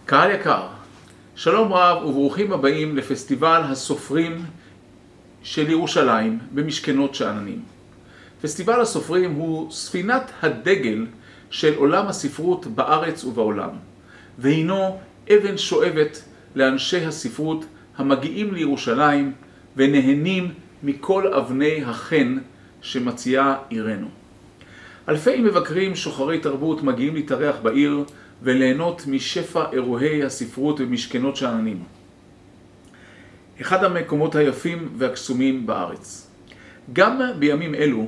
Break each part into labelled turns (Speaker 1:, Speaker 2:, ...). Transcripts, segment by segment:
Speaker 1: קהל יקר, שלום רב וברוכים הבאים לפסטיבל הסופרים של ירושלים במשכנות שאננים. פסטיבל הסופרים הוא ספינת הדגל של עולם הספרות בארץ ובעולם, והינו אבן שואבת לאנשי הספרות המגיעים לירושלים ונהנים מכל אבני החן שמציעה עירנו. אלפי מבקרים שוחרי תרבות מגיעים להתארח בעיר וליהנות משפע אירועי הספרות במשכנות שאננים. אחד המקומות היפים והקסומים בארץ. גם בימים אלו,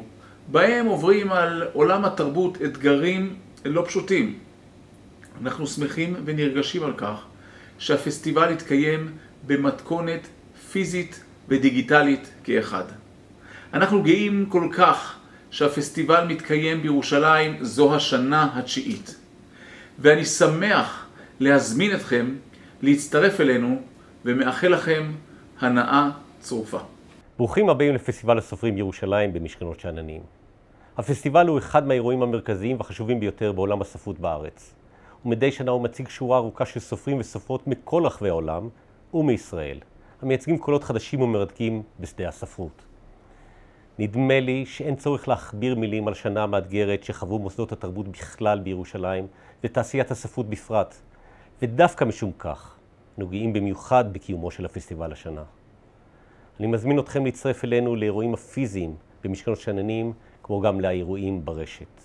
Speaker 1: בהם עוברים על עולם התרבות אתגרים לא פשוטים. אנחנו שמחים ונרגשים על כך שהפסטיבל יתקיים במתכונת פיזית ודיגיטלית כאחד. אנחנו גאים כל כך שהפסטיבל מתקיים בירושלים זו השנה התשיעית. ואני שמח להזמין אתכם להצטרף אלינו ומאחל לכם הנאה צרופה.
Speaker 2: ברוכים הבאים לפסטיבל הסופרים ירושלים במשכנות שאננים. הפסטיבל הוא אחד מהאירועים המרכזיים והחשובים ביותר בעולם הספרות בארץ. ומדי שנה הוא מציג שורה ארוכה של סופרים וסופרות מכל רחבי העולם ומישראל, המייצגים קולות חדשים ומרתקים בשדה הספרות. נדמה לי שאין צורך להכביר מילים על שנה המאתגרת שחוו מוסדות התרבות בכלל בירושלים ותעשיית הספרות בפרט, ודווקא משום כך אנו גאים במיוחד בקיומו של הפסטיבל השנה. אני מזמין אתכם להצטרף אלינו לאירועים הפיזיים במשכנות שאננים, כמו גם לאירועים ברשת.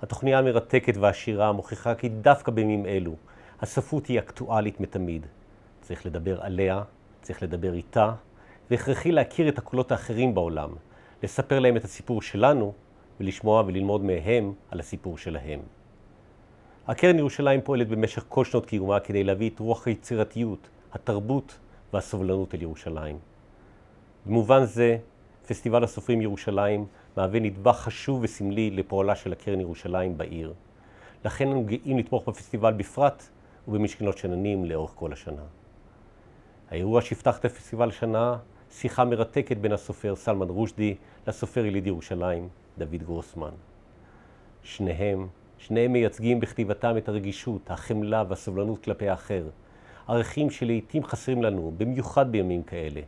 Speaker 2: התוכניה המרתקת והעשירה מוכיחה כי דווקא בימים אלו הספרות היא אקטואלית מתמיד. צריך לדבר עליה, צריך לדבר איתה, והכרחי להכיר את הקולות האחרים בעולם, לספר להם את הסיפור שלנו ולשמוע וללמוד מהם על הסיפור שלהם. הקרן ירושלים פועלת במשך כל שנות קיומה כדי להביא את רוח היצירתיות, התרבות והסובלנות אל ירושלים. במובן זה, פסטיבל הסופרים ירושלים מהווה נדבך חשוב וסמלי לפועלה של הקרן ירושלים בעיר. לכן אנו גאים לתמוך בפסטיבל בפרט ובמשכנות שאננים לאורך כל השנה. האירוע שיפתח את הפסטיבל השנה, שיחה מרתקת בין הסופר סלמאן רושדי לסופר יליד ירושלים, גרוסמן. שניהם מייצגים בכתיבתם את הרגישות, החמלה והסובלנות כלפי האחר. ערכים שלעיתים חסרים לנו, במיוחד בימים כאלה.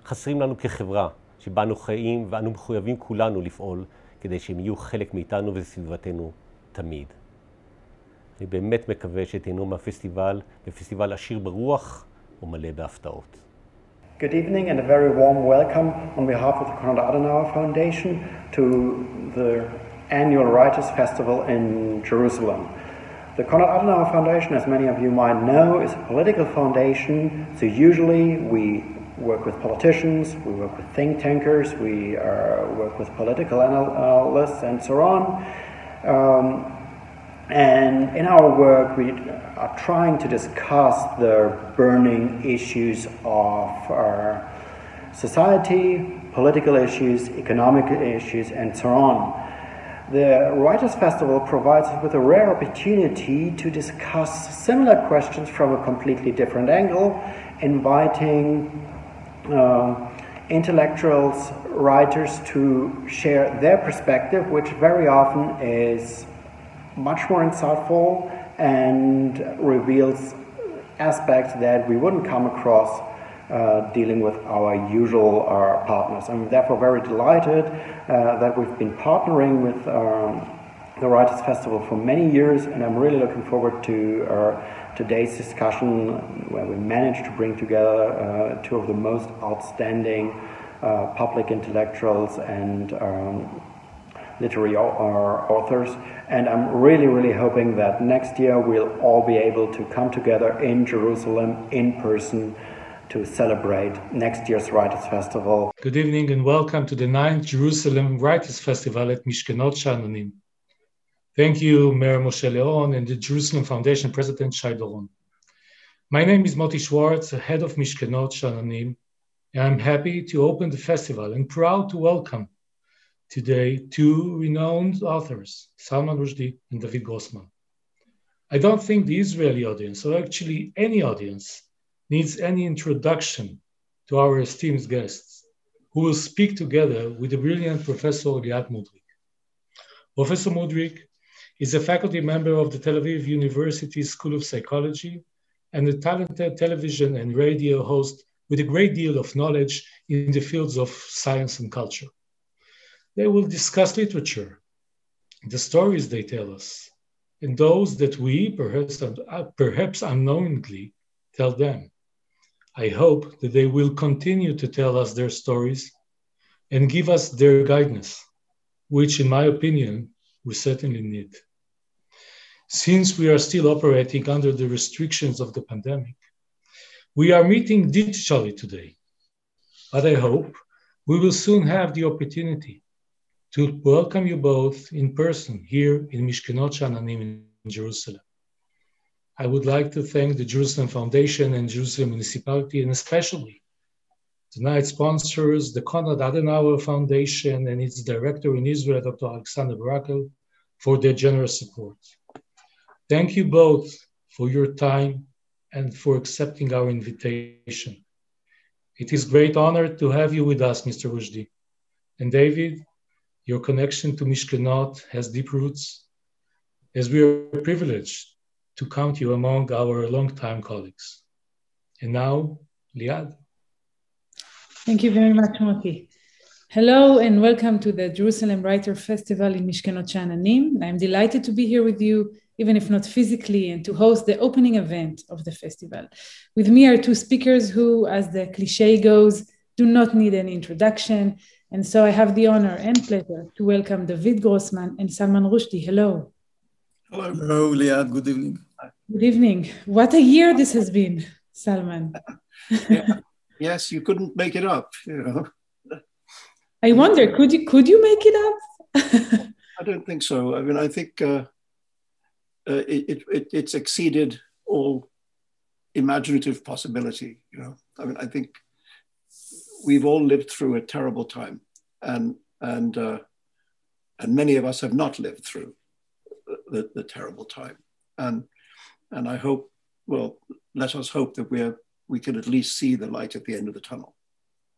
Speaker 2: חסרים לנו כחברה שבה אנו חיים ואנו מחויבים כולנו לפעול כדי שהם יהיו חלק מאיתנו וסביבתנו תמיד. אני באמת מקווה שתהנו מהפסטיבל, בפסטיבל עשיר ברוח ומלא בהפתעות.
Speaker 3: Good evening and a very warm welcome on behalf of the Connard Adenauer Foundation to the annual Writers' Festival in Jerusalem. The Connard Adenauer Foundation, as many of you might know, is a political foundation, so usually we work with politicians, we work with think tankers, we work with political analysts and so on. And in our work we are trying to discuss the burning issues of our society, political issues, economic issues and so on. The Writers' Festival provides us with a rare opportunity to discuss similar questions from a completely different angle, inviting intellectuals, writers to share their perspective, which very often is much more insightful and reveals aspects that we wouldn't come across dealing with our usual partners. I'm therefore very delighted that we've been partnering with the Writers' Festival for many years, and I'm really looking forward to today's discussion where we managed to bring together two of the most outstanding public intellectuals and literary authors, and I'm really hoping that next year we'll all be able to come together in Jerusalem in person to celebrate next year's Writers' Festival.
Speaker 4: Good evening and welcome to the 9th Jerusalem Writers' Festival at משכנות שאננים. Thank you, Mayor Moshe Leon and the Jerusalem Foundation President Shai Doron. My name is Moti, head of משכנות שאננים, and I'm happy to open the festival and proud to welcome today two renowned authors, Salmán Rושדי and David Gurusman. I don't think the Israeli audience, or actually any audience, needs any introduction to our esteemed guests, who will speak together with the brilliant Professor Lia'ad Mudrik. Professor Mudrik is a faculty member of the Tel Aviv University School of Psychology and a talented television and radio host with a great deal of knowledge in the fields of science and culture. They will discuss literature, the stories they tell us, and those that we, perhaps unknowingly, tell them. I hope that they will continue to tell us their stories and give us their guidance, which, in my opinion, we certainly need. Since we are still operating under the restrictions of the pandemic, we are meeting digitally today, but I hope we will soon have the opportunity to welcome you both in person here in Mishkenot She'ananim in Jerusalem. I would like to thank the Jerusalem Foundation and Jerusalem Municipality, and especially tonight's sponsors, the Connard Adenauer Foundation and its director in Israel, Dr. Alexander Barakel, for their generous support. Thank you both for your time and for accepting our invitation. It is a great honor to have you with us, Mr. Rושדי. And David, your connection to Mishkenot has deep roots, as we are privileged to count you among our longtime colleagues. And now, Liad.
Speaker 5: Thank you very much, Moti. Hello and welcome to the Jerusalem Writer Festival in Mishkenot She'ananim. I'm delighted to be here with you, even if not physically, and to host the opening event of the festival. With me are two speakers who, as the cliche goes, do not need any introduction. And so I have the honor and pleasure to welcome David Gurusman and Salmán Rushdie. Hello.
Speaker 6: Hello. Hello, Liad. Good evening.
Speaker 5: Good evening. What a year this has been, Salmán.
Speaker 6: Yeah. Yes, you couldn't make it up, you know.
Speaker 5: I wonder, could you make it up?
Speaker 6: I don't think so. I mean, I think it's exceeded all imaginative possibility, you know. I mean, I think we've all lived through a terrible time, and many of us have not lived through the terrible time. And I hope, well, let us hope that we can at least see the light at the end of the tunnel.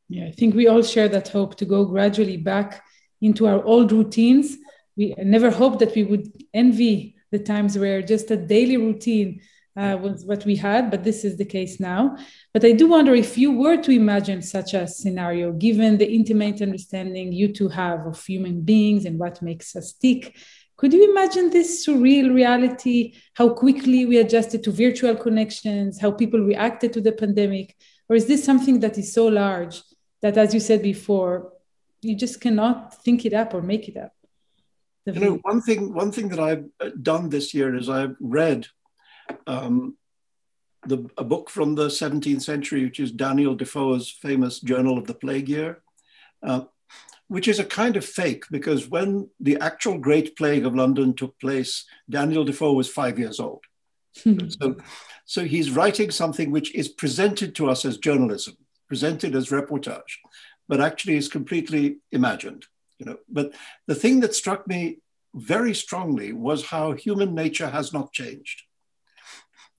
Speaker 5: Yeah, I think we all share that hope to go gradually back into our old routines. We never hoped that we would envy the times where just a daily routine was what we had, but this is the case now. But I do wonder if you were to imagine such a scenario, given the intimate understanding you two have of human beings and what makes us tick, could you imagine this surreal reality, how quickly we adjusted to virtual connections, how people reacted to the pandemic? Or is this something that is so large that, as you said before, you just cannot think it up or make it up?
Speaker 6: You know, one thing that I've done this year is I've read a book from the 17th century, which is Daniel Defoe's famous Journal of the Plague Year, which is a kind of fake, because when the actual Great Plague of London took place, Daniel Defoe was 5 years old. So he's writing something which is presented to us as journalism, presented as reportage, but actually is completely imagined. You know, but the thing that struck me very strongly was how human nature has not changed.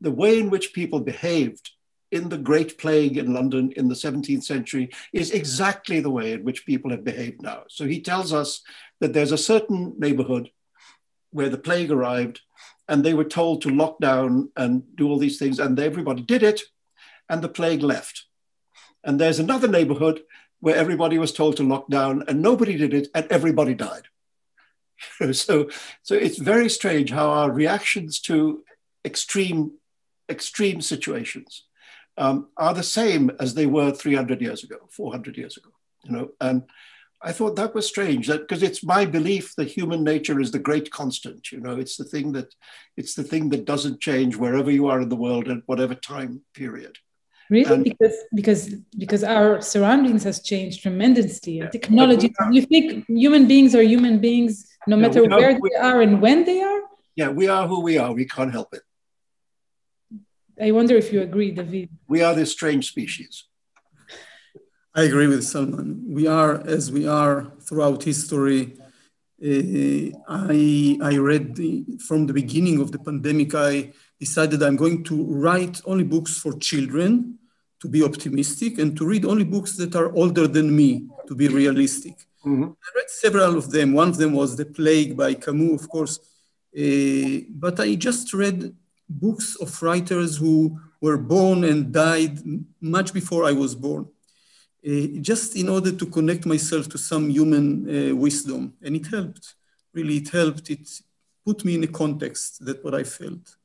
Speaker 6: The way in which people behaved in the Great Plague in London in the 17th century is exactly the way in which people have behaved now. So he tells us that there's a certain neighborhood where the plague arrived and they were told to lock down and do all these things, and everybody did it, and the plague left. And there's another neighborhood where everybody was told to lock down and nobody did it, and everybody died. So it's very strange how our reactions to extreme situations are the same as they were 300 years ago, 400 years ago, you know. And I thought that was strange, that because it's my belief that human nature is the great constant, you know. It's the thing that doesn't change wherever you are in the world at whatever time period.
Speaker 5: Really?
Speaker 6: And
Speaker 5: because our surroundings has changed tremendously, and technology. You think human beings are human beings no matter where they are and when they are? Yeah,
Speaker 6: we are who we are. We can't help it.
Speaker 5: I wonder if you agree, David.
Speaker 6: We are this strange species.
Speaker 7: I agree with Salmán. We are as we are throughout history. I read from the beginning of the pandemic, I decided I'm going to write only books for children, to be optimistic, and to read only books that are older than me, to be realistic. Mm-hmm. I read several of them. One of them was The Plague by Camus, of course. But I just read books of writers who were born and died much before I was born, just in order to connect myself to some human wisdom. And it helped, really it helped. It put me in a context, that's what I felt.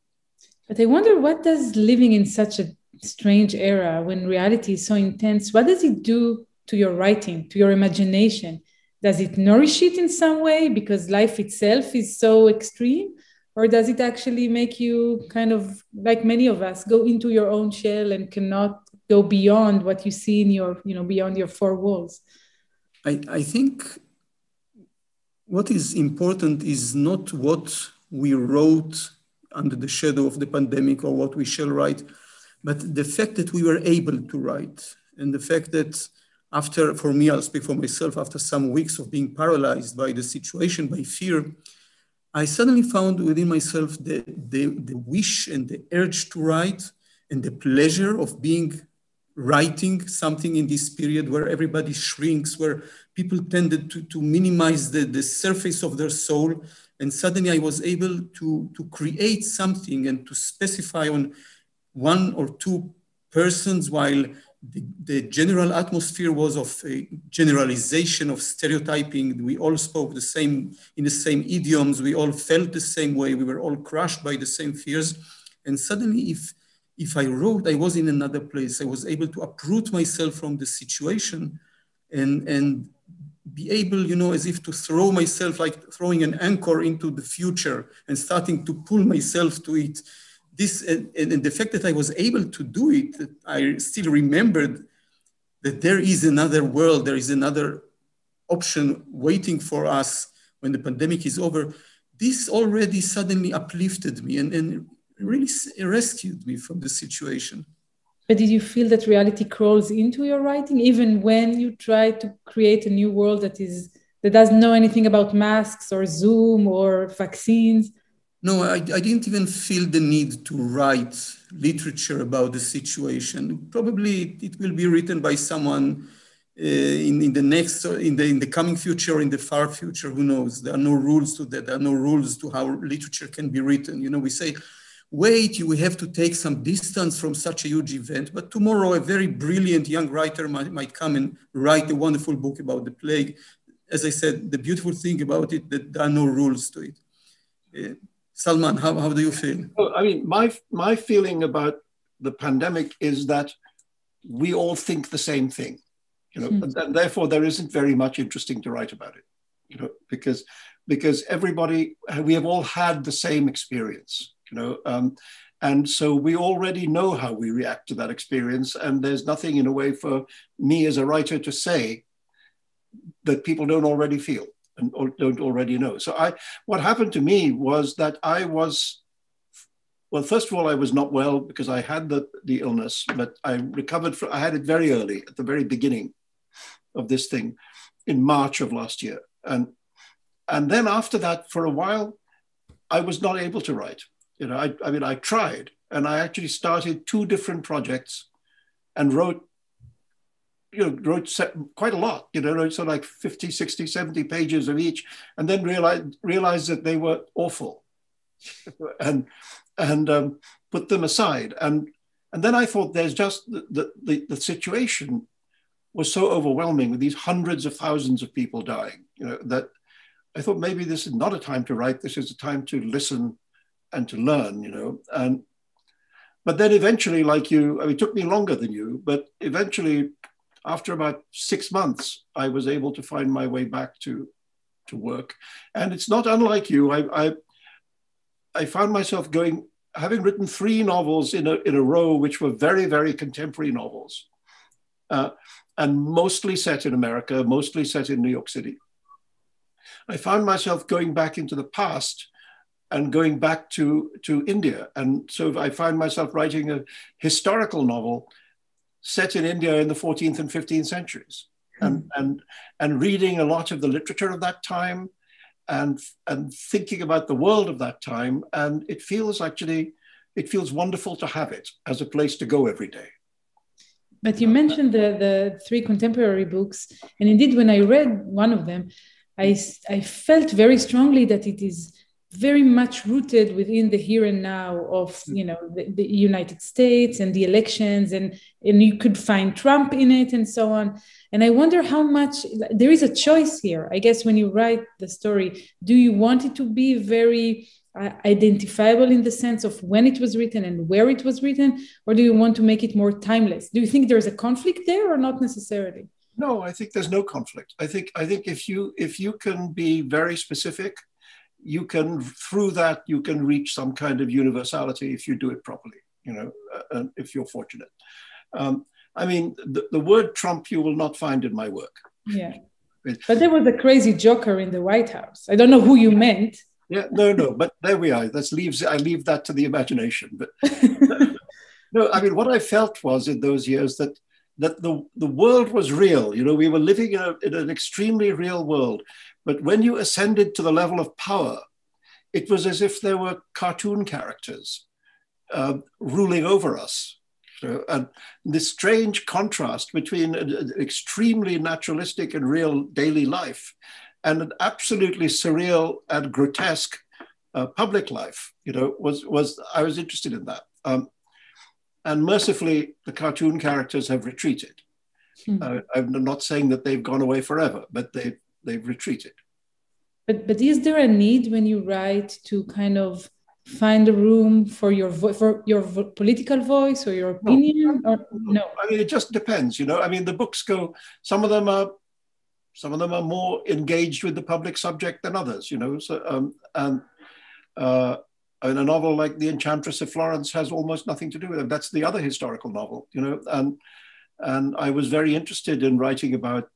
Speaker 5: But I wonder, what does living in such a strange era when reality is so intense, what does it do to your writing, to your imagination? Does it nourish it in some way because life itself is so extreme? Or does it actually make you kind of, like many of us, go into your own shell and cannot go beyond what you see in your, beyond your four walls?
Speaker 7: I think what is important is not what we wrote under the shadow of the pandemic or what we shall write, but the fact that we were able to write, and the fact that after, for me, I'll speak for myself, after some weeks of being paralyzed by the situation, by fear, I suddenly found within myself the wish and the urge to write and the pleasure of writing something in this period where everybody shrinks, where people tended to minimize the surface of their soul. And suddenly I was able to create something and to specify on one or two persons, while the general atmosphere was of a generalization of stereotyping. We all spoke in the same idioms. We all felt the same way. We were all crushed by the same fears. And suddenly, if I wrote, I was in another place. I was able to uproot myself from the situation and be able, as if to throw myself, like throwing an anchor into the future and starting to pull myself to it. This and the fact that I was able to do it, I still remembered that there is another world, there is another option waiting for us when the pandemic is over. This already suddenly uplifted me and really rescued me from the situation.
Speaker 5: But did you feel that reality crawls into your writing, even when you try to create a new world that doesn't know anything about masks or Zoom or vaccines?
Speaker 7: No, I didn't even feel the need to write literature about the situation. Probably it will be written by someone in the coming future or in the far future, who knows? There are no rules to that. There are no rules to how literature can be written. We say, wait, we have to take some distance from such a huge event, but tomorrow a very brilliant young writer might come and write a wonderful book about the plague. As I said, the beautiful thing about it, that there are no rules to it. Salman, how do you feel?
Speaker 6: I mean, my feeling about the pandemic is that we all think the same thing, and therefore there isn't very much interesting to write about it, because everybody, we have all had the same experience, and so we already know how we react to that experience, and there's nothing in a way for me as a writer to say that people don't already feel and don't already know. So what happened to me was that first of all, I was not well because I had the illness, but I recovered I had it very early, at the very beginning of this thing, in March of last year. And then after that, for a while, I was not able to write. I tried, and I actually started 2 different projects and wrote quite a lot, wrote so like 50, 60, 70 pages of each, and then realized that they were awful and put them aside. And then I thought there's just the situation was so overwhelming with these hundreds of thousands of people dying, that I thought maybe this is not a time to write, this is a time to listen and to learn, But then eventually, like you, it took me longer than you, but eventually, after about 6 months, I was able to find my way back to work. And it's not unlike you. I found myself having written 3 novels in a row, which were very, very contemporary novels, and mostly set in America, mostly set in New York City. I found myself going back into the past and going back to India. And so I find myself writing a historical novel set in India in the 14th and 15th centuries, and reading a lot of the literature of that time, and thinking about the world of that time. And it feels wonderful to have it as a place to go every day.
Speaker 5: But you mentioned the 3 contemporary books, and indeed, when I read one of them, I felt very strongly that it is very much rooted within the here and now of, the United States and the elections, and you could find Trump in it and so on. And I wonder how much there is a choice here. I guess when you write the story, do you want it to be very identifiable in the sense of when it was written and where it was written, or do you want to make it more timeless? Do you think there's a conflict there or not necessarily?
Speaker 6: No, I think there's no conflict. I think if you can be very specific, you can, through that, you can reach some kind of universality if you do it properly, if you're fortunate. I mean, the word Trump you will not find in my work.
Speaker 5: Yeah, but there was a crazy joker in the White House. I don't know who you meant.
Speaker 6: Yeah, no, but there we are. I leave that to the imagination. But no, I mean, what I felt was in those years that the world was real. We were living in an extremely real world. But when you ascended to the level of power, it was as if there were cartoon characters ruling over us. And this strange contrast between an extremely naturalistic and real daily life and an absolutely surreal and grotesque public life, I was interested in that. And mercifully, the cartoon characters have retreated. I'm not saying that they've gone away forever, but they've retreated.
Speaker 5: But is there a need when you write to kind of find a room for your political voice or your opinion? No.
Speaker 6: I mean, it just depends. I mean, the books go. Some of them are more engaged with the public subject than others. So and a novel like The Enchantress of Florence has almost nothing to do with it. That's the other historical novel. And I was very interested in writing about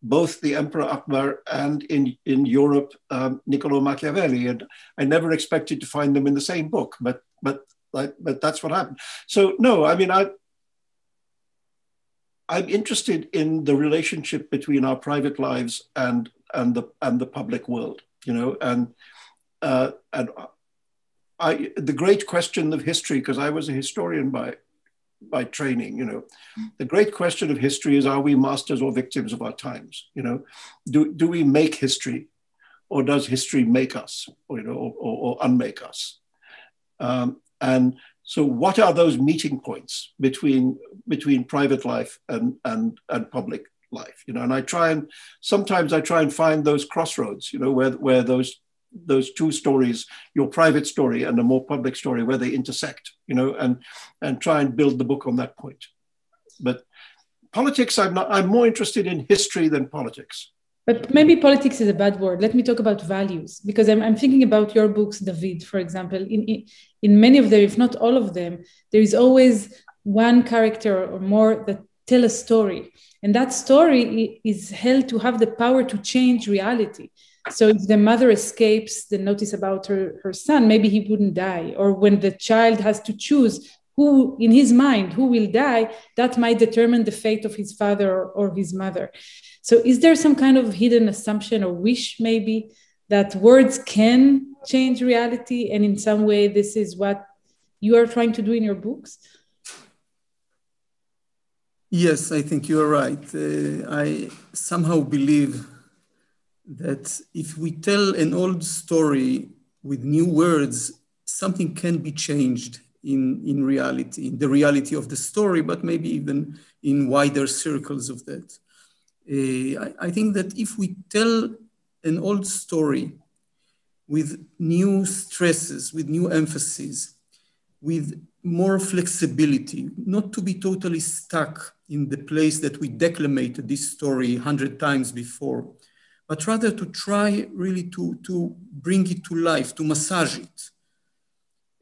Speaker 6: both the Emperor Akbar and in Europe, Niccolo Machiavelli, and I never expected to find them in the same book, but that's what happened. So no, I mean, I'm interested in the relationship between our private lives and the public world, and the great question of history, because I was a historian by training, the great question of history is, are we masters or victims of our times? Do we make history, or does history make us, or unmake us? And so what are those meeting points between private life and public life? And sometimes I try and find those crossroads, where those two stories, your private story and a more public story, where they intersect, and try and build the book on that point. But politics, I'm more interested in history than politics.
Speaker 5: But maybe politics is a bad word. Let me talk about values, because I'm thinking about your books, David, for example. In many of them, if not all of them, there is always one character or more that tell a story. And that story is held to have the power to change reality. So if the mother escapes the notice about her son, maybe he wouldn't die. Or when the child has to choose who, in his mind, who will die, that might determine the fate of his father or his mother. So is there some kind of hidden assumption or wish maybe that words can change reality? And in some way, this is what you are trying to do in your books?
Speaker 7: Yes, I think you are right. I somehow believe that if we tell an old story with new words, something can be changed in reality, in the reality of the story, but maybe even in wider circles of that. I think that if we tell an old story with new stresses, with new emphasis, with more flexibility, not to be totally stuck in the place that we declamated this story 100 times before, but rather to try really to bring it to life, to massage it.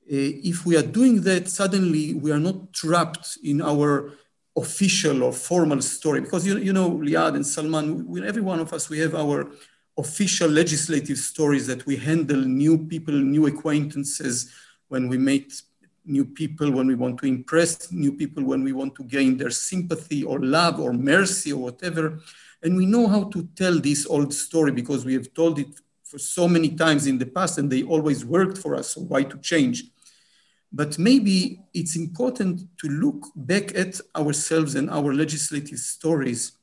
Speaker 7: If we are doing that, suddenly we are not trapped in our official or formal story, because you know, Lia'ad and Salmán, every one of us, we have our official legislative stories that we handle new people, new acquaintances, when we meet new people, when we want to impress new people, when we want to gain their sympathy or love or mercy or whatever. And we know how to tell this old story because we have told it for so many times in the past and they always worked for us, so why to change? But maybe it's important to look back at ourselves and our legislative stories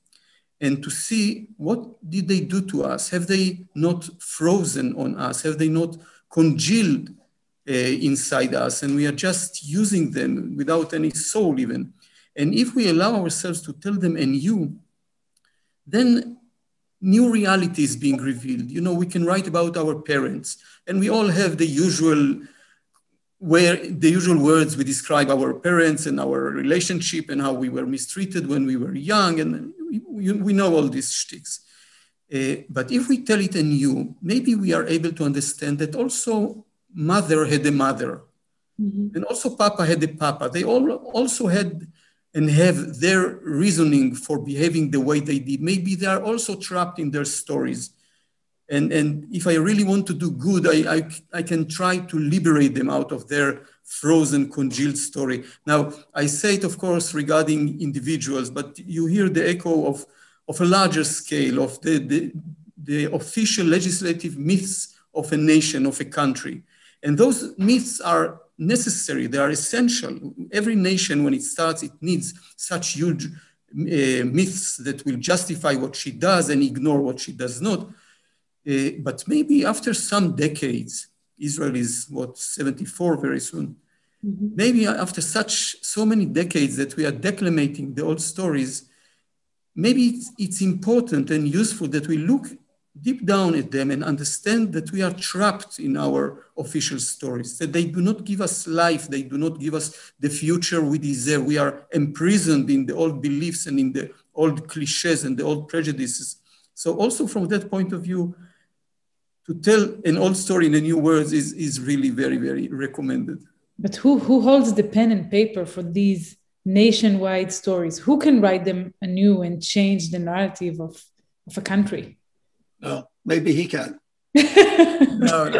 Speaker 7: and to see what did they do to us? Have they not frozen on us? Have they not congealed inside us, and we are just using them without any soul even. And if we allow ourselves to tell them anew, then new reality is being revealed. You know, we can write about our parents, and we all have the usual words we describe our parents and our relationship and how we were mistreated when we were young, and we know all these shticks. But if we tell it anew, maybe we are able to understand that also mother had a mother, and also papa had a papa. They all also had and have their reasoning for behaving the way they did. Maybe they are also trapped in their stories. And if I really want to do good, I can try to liberate them out of their frozen, congealed story. Now, I say it, of course, regarding individuals, but you hear the echo of a larger scale, of the official legislative myths of a nation, of a country. And those myths are necessary, they are essential. Every nation, when it starts, it needs such huge myths that will justify what she does and ignore what she does not. But maybe after some decades, Israel is, 74 very soon. Maybe after so many decades that we are declamating the old stories, maybe it's important and useful that we look deep down at them and understand that we are trapped in our official stories, that they do not give us life, they do not give us the future we deserve. We are imprisoned in the old beliefs and in the old cliches and the old prejudices. So also from that point of view, to tell an old story in a new words is really very, very recommended.
Speaker 5: But who holds the pen and paper for these nationwide stories? Who can write them anew and change the narrative of a country?
Speaker 6: No, maybe he can.
Speaker 7: No.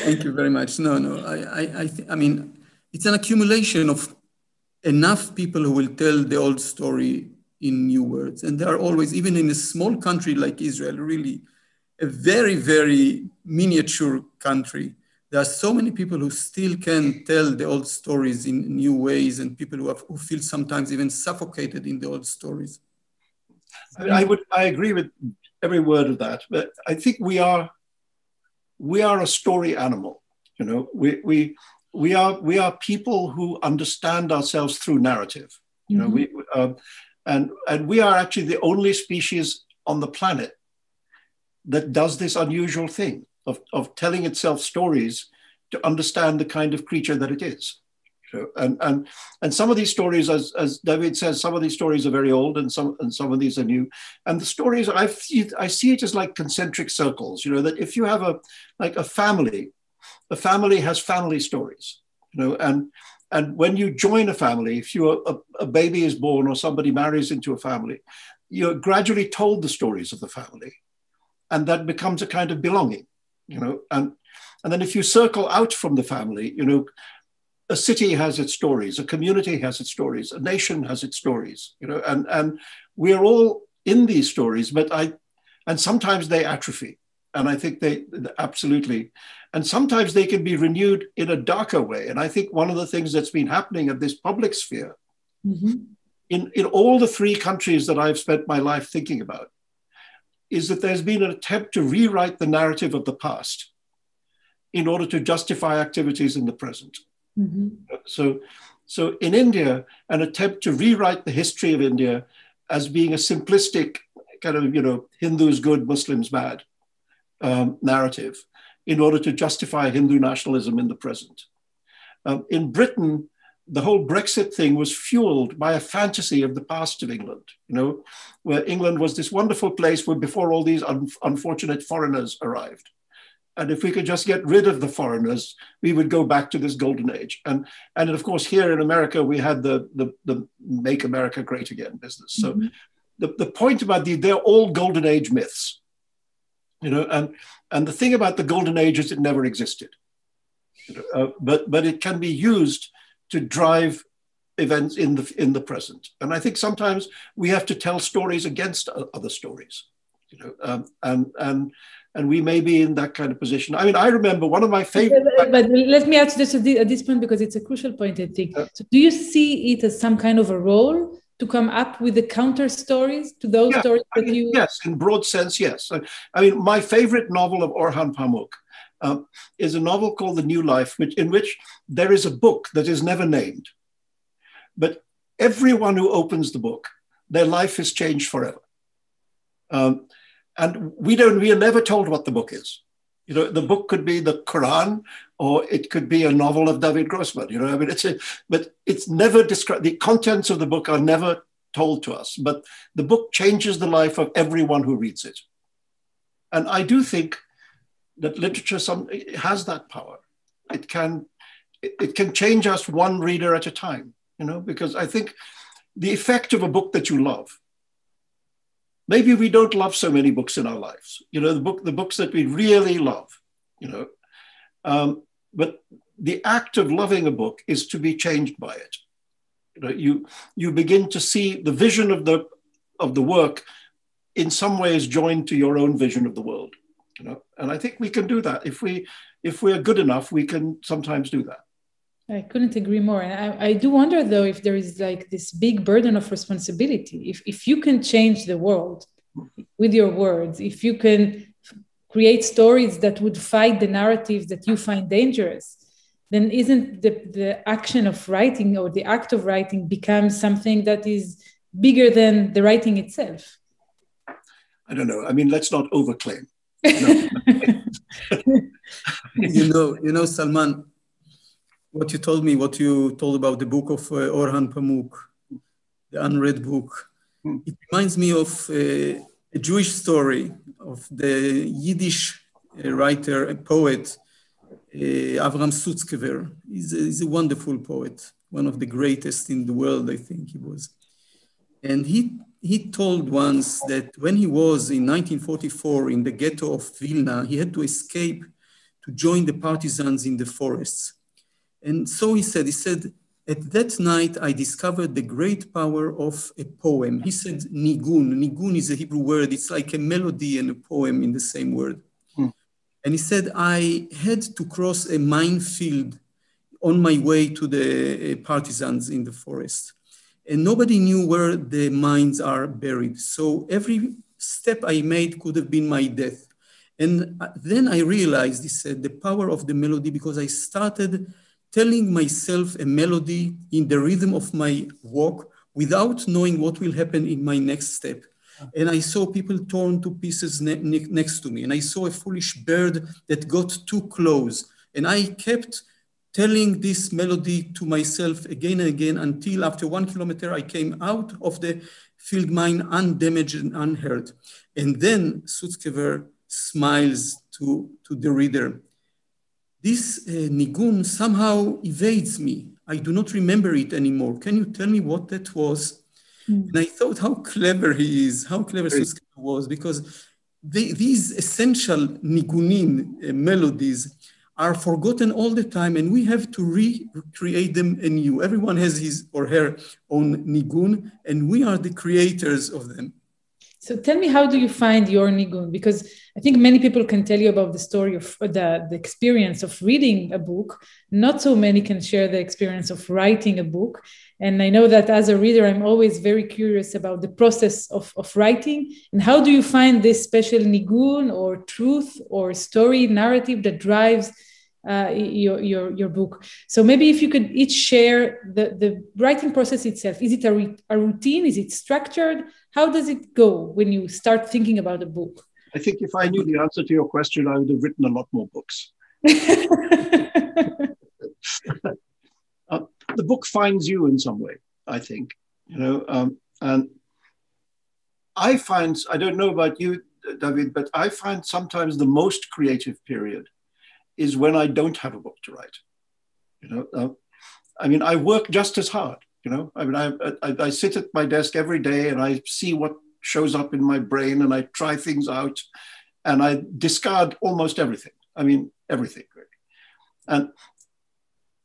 Speaker 7: Thank you very much. No. I mean, it's an accumulation of enough people who will tell the old story in new words. And there are always, even in a small country like Israel, really a very, very miniature country, there are so many people who still can tell the old stories in new ways, and people who feel sometimes even suffocated in the old stories.
Speaker 6: I agree with every word of that, but I think we are a story animal. You know, we are people who understand ourselves through narrative. You know, and we are actually the only species on the planet that does this unusual thing of telling itself stories to understand the kind of creature that it is. And some of these stories, as David says, some of these stories are very old, and some of these are new. And the stories, I see it as like concentric circles. You know, that if you have a family has family stories. You know, and when you join a family, if a baby is born or somebody marries into a family, you're gradually told the stories of the family, and that becomes a kind of belonging. You know, and then if you circle out from the family, you know, a city has its stories, a community has its stories, a nation has its stories, you know, and we're all in these stories, and sometimes they atrophy. And I think they absolutely, and sometimes they can be renewed in a darker way. And I think one of the things that's been happening at this public sphere, in all the three countries that I've spent my life thinking about, is that there's been an attempt to rewrite the narrative of the past in order to justify activities in the present. So in India, an attempt to rewrite the history of India as being a simplistic kind of, you know, Hindus good, Muslims bad narrative in order to justify Hindu nationalism in the present. In Britain, the whole Brexit thing was fueled by a fantasy of the past of England, you know, where England was this wonderful place where before all these unfortunate foreigners arrived. And if we could just get rid of the foreigners, we would go back to this golden age. And of course, here in America, we had the Make America Great Again business. So the point about they're all golden age myths, you know, and the thing about the golden age is it never existed, you know, but it can be used to drive events in the present. And I think sometimes we have to tell stories against other stories, you know, and we may be in that kind of position. I mean, I remember one of my favorite...
Speaker 5: But let me ask this at this point, because it's a crucial point, I think. So do you see it as some kind of a role to come up with the counter stories to those stories that you...
Speaker 6: Yes, in broad sense, yes. I mean, my favorite novel of Orhan Pamuk is a novel called The New Life, in which there is a book that is never named. But everyone who opens the book, their life is changed forever. And we are never told what the book is. You know, the book could be the Quran, or it could be a novel of David Gros,man. You know, I mean, but it's never described. The contents of the book are never told to us, but the book changes the life of everyone who reads it. And I do think that literature has that power. It can change us one reader at a time, you know, because I think the effect of a book that you love, maybe we don't love so many books in our lives, you know, the books that we really love, you know, but the act of loving a book is to be changed by it. You know, you begin to see the vision of the work in some ways joined to your own vision of the world, you know, and I think we can do that. If we are good enough, we can sometimes do that.
Speaker 5: I couldn't agree more. And I do wonder, though, if there is like this big burden of responsibility. If you can change the world with your words, if you can create stories that would fight the narratives that you find dangerous, then isn't the action of writing or the act of writing becomes something that is bigger than the writing itself?
Speaker 6: I don't know. I mean, let's not overclaim.
Speaker 7: No. you know, Salman, what you told about the book of Orhan Pamuk, the unread book, it reminds me of a Jewish story of the Yiddish writer and poet, Avram Sutzkever. He's a wonderful poet, one of the greatest in the world, I think he was. And he told once that when he was in 1944 in the ghetto of Vilna, he had to escape to join the partisans in the forests. And so he said, at that night, I discovered the great power of a poem. He said, nigun. Nigun is a Hebrew word. It's like a melody and a poem in the same word. And he said, I had to cross a minefield on my way to the partisans in the forest. And nobody knew where the mines are buried. So every step I made could have been my death. And then I realized, he said, the power of the melody, because I started telling myself a melody in the rhythm of my walk without knowing what will happen in my next step. And I saw people torn to pieces next to me. And I saw a foolish bird that got too close. And I kept telling this melody to myself again and again until after 1 kilometer, I came out of the field mine undamaged and unhurt. And then Sutzkever smiles to the reader. This nigun somehow evades me. I do not remember it anymore. Can you tell me what that was? And I thought how clever he is, how clever Sutzkever was, because these essential nigunim, melodies, are forgotten all the time, and we have to recreate them anew. Everyone has his or her own nigun, and we are the creators of them.
Speaker 5: So tell me, how do you find your nigun? Because I think many people can tell you about the story of the experience of reading a book. Not so many can share the experience of writing a book. And I know that as a reader, I'm always very curious about the process of writing. And how do you find this special nigun or truth or story narrative that drives your book? So maybe if you could each share the writing process itself. Is it a routine? Is it structured? How does it go when you start thinking about a book?
Speaker 6: I think if I knew the answer to your question, I would have written a lot more books. The book finds you in some way, I think, you know, and I find, I don't know about you, David, but I find sometimes the most creative period is when I don't have a book to write. You know, I mean, I work just as hard. You know, I mean, I sit at my desk every day and I see what shows up in my brain and I try things out and I discard almost everything. I mean, everything really.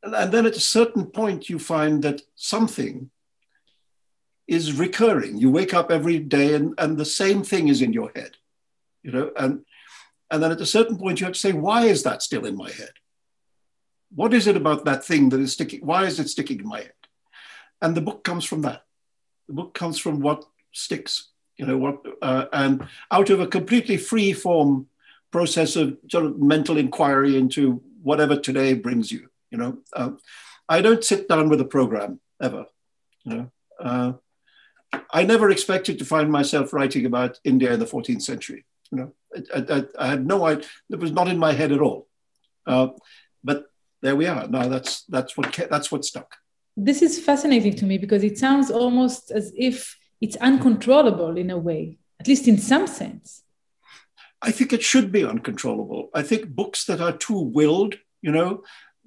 Speaker 6: And then at a certain point you find that something is recurring. You wake up every day and the same thing is in your head, you know, and then at a certain point you have to say, why is that still in my head? What is it about that thing that is sticking? Why is it sticking in my head? And the book comes from that. The book comes from what sticks, you know, and out of a completely free form process of sort of mental inquiry into whatever today brings you, you know. I don't sit down with a program ever, you know. I never expected to find myself writing about India in the 14th century, you know. I had no idea, it was not in my head at all. But there we are. Now that's what stuck.
Speaker 5: This is fascinating to me because it sounds almost as if it's uncontrollable in a way, at least in some sense.
Speaker 6: I think it should be uncontrollable. I think books that are too willed, you know,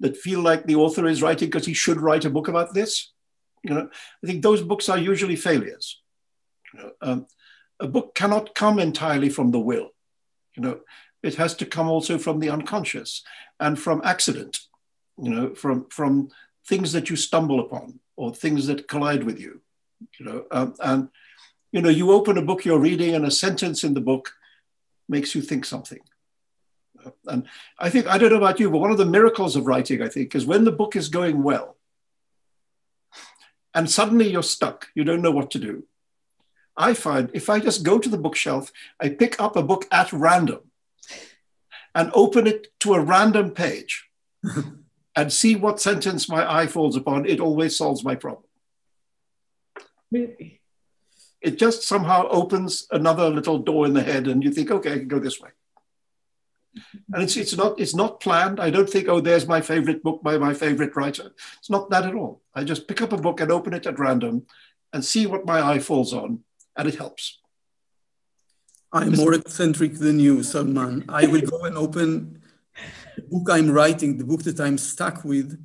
Speaker 6: that feel like the author is writing because he should write a book about this, you know, I think those books are usually failures. You know, a book cannot come entirely from the will, you know, it has to come also from the unconscious and from accident, you know, from things that you stumble upon or things that collide with you, you know, and, you know, you open a book you're reading and a sentence in the book makes you think something. And I think, I don't know about you, but one of the miracles of writing, I think, is when the book is going well and suddenly you're stuck, you don't know what to do. I find if I just go to the bookshelf, I pick up a book at random and open it to a random page and see what sentence my eye falls upon, it always solves my problem.
Speaker 5: Really?
Speaker 6: It just somehow opens another little door in the head and you think, okay, I can go this way. And it's not planned. I don't think, oh, there's my favorite book by my favorite writer. It's not that at all. I just pick up a book and open it at random and see what my eye falls on, and it helps.
Speaker 7: I'm more eccentric than you, Salman. I will go and open the book I'm writing, the book that I'm stuck with,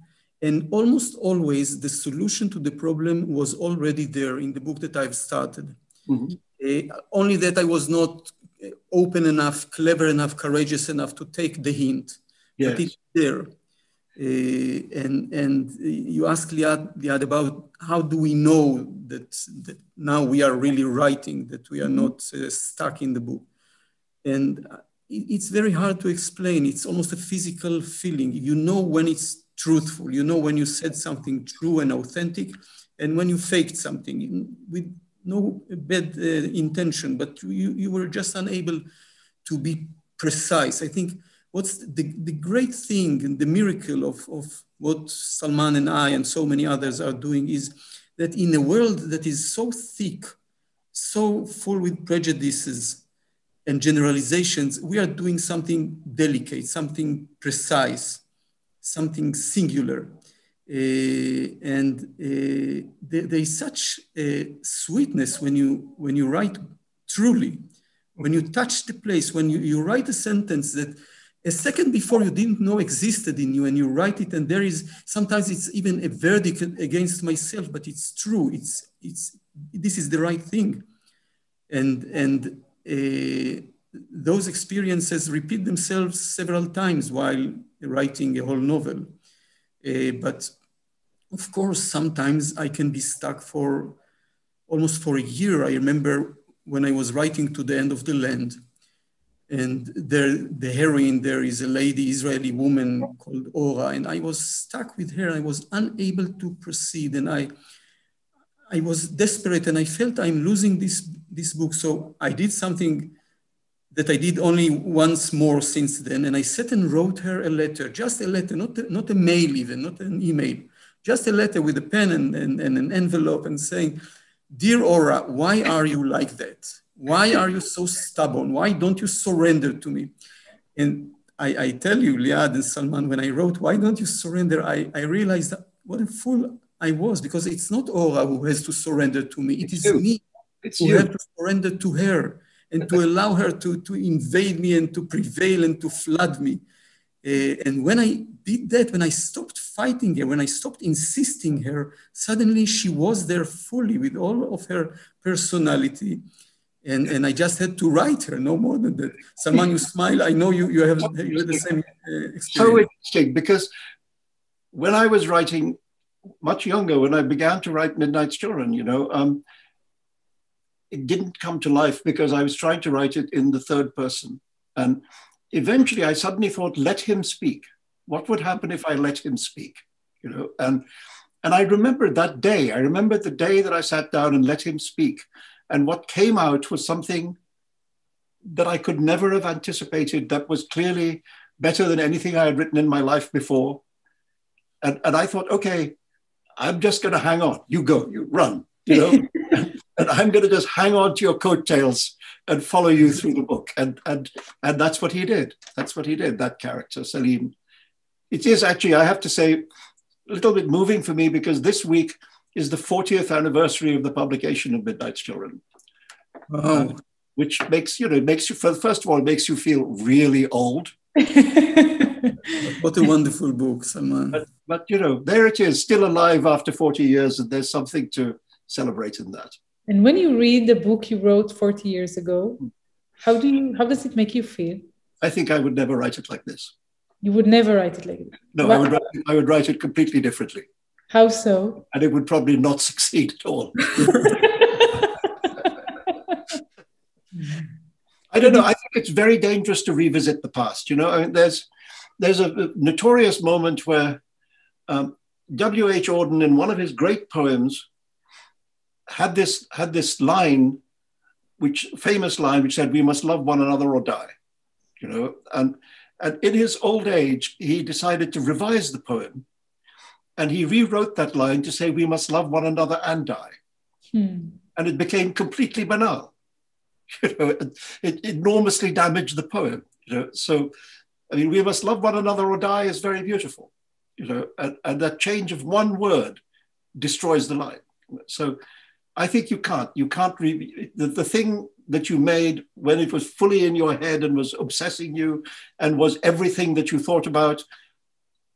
Speaker 7: and almost always the solution to the problem was already there in the book that I've started. Mm-hmm. Only that I was not open enough, clever enough, courageous enough to take the hint. Yes. But it's there. And you asked Liad about how do we know that now we are really writing, that we are not stuck in the book. And it's very hard to explain. It's almost a physical feeling. You know when it's truthful. You know when you said something true and authentic, and when you faked something with no bad intention, but you were just unable to be precise. I think what's the great thing and the miracle of what Salman and I and so many others are doing is that in a world that is so thick, so full with prejudices and generalizations, we are doing something delicate, something precise, something singular. There is such a sweetness when you write truly, when you touch the place, when you write a sentence that a second before you didn't know existed in you, and you write it, and there is sometimes it's even a verdict against myself, but it's true. This is the right thing, and those experiences repeat themselves several times while writing a whole novel. But of course, sometimes I can be stuck for almost for a year. I remember when I was writing To the End of the Land, and the heroine there is a lady, Israeli woman called Ora, and I was stuck with her. I was unable to proceed, and I was desperate, and I felt I'm losing this book. So I did something that I did only once more since then. And I sat and wrote her a letter, just a letter, not a mail even, not an email, just a letter with a pen and an envelope and saying, "Dear Ora, why are you like that? Why are you so stubborn? Why don't you surrender to me?" And I tell you, Liad and Salman, when I wrote, "Why don't you surrender?" I realized that what a fool I was, because it's not Ora who has to surrender to me. It is me who have to surrender to her, and to allow her to invade me and to prevail and to flood me. And when I did that, when I stopped fighting her, when I stopped insisting her, suddenly she was there fully with all of her personality. And I just had to write her, no more than that. Salman, you smile. I know you had the same experience.
Speaker 6: So interesting, because when I was writing much younger, when I began to write Midnight's Children, you know, it didn't come to life because I was trying to write it in the third person. And eventually I suddenly thought, let him speak. What would happen if I let him speak? You know, and I remember that day. I remember the day that I sat down and let him speak. And what came out was something that I could never have anticipated, that was clearly better than anything I had written in my life before. And I thought, okay, I'm just going to hang on. You go, you run, you know, and I'm going to just hang on to your coattails and follow you through the book. And that's what he did. That's what he did, that character, Salim. It is actually, I have to say, a little bit moving for me, because this week is the 40th anniversary of the publication of Midnight's Children.
Speaker 7: Wow.
Speaker 6: Which makes, you know, first of all, it makes you feel really old.
Speaker 7: What a wonderful book, Salman.
Speaker 6: But, you know, there it is, still alive after 40 years, and there's something to celebrate in that.
Speaker 5: And when you read the book you wrote 40 years ago, how does it make you feel?
Speaker 6: I think I would never write it like this.
Speaker 5: You would never write it like this?
Speaker 6: No, I would write it completely differently.
Speaker 5: How so?
Speaker 6: And it would probably not succeed at all. I don't know. I think it's very dangerous to revisit the past. You know, I mean, there's a notorious moment where W.H. Auden, in one of his great poems, had this line, famous line, which said, "We must love one another or die." You know, and in his old age, he decided to revise the poem, and he rewrote that line to say, "We must love one another and die," and it became completely banal. You know, it enormously damaged the poem. You know, so I mean, "We must love one another or die" is very beautiful. You know, and that change of one word destroys the line. So I think you can't the thing that you made when it was fully in your head and was obsessing you and was everything that you thought about,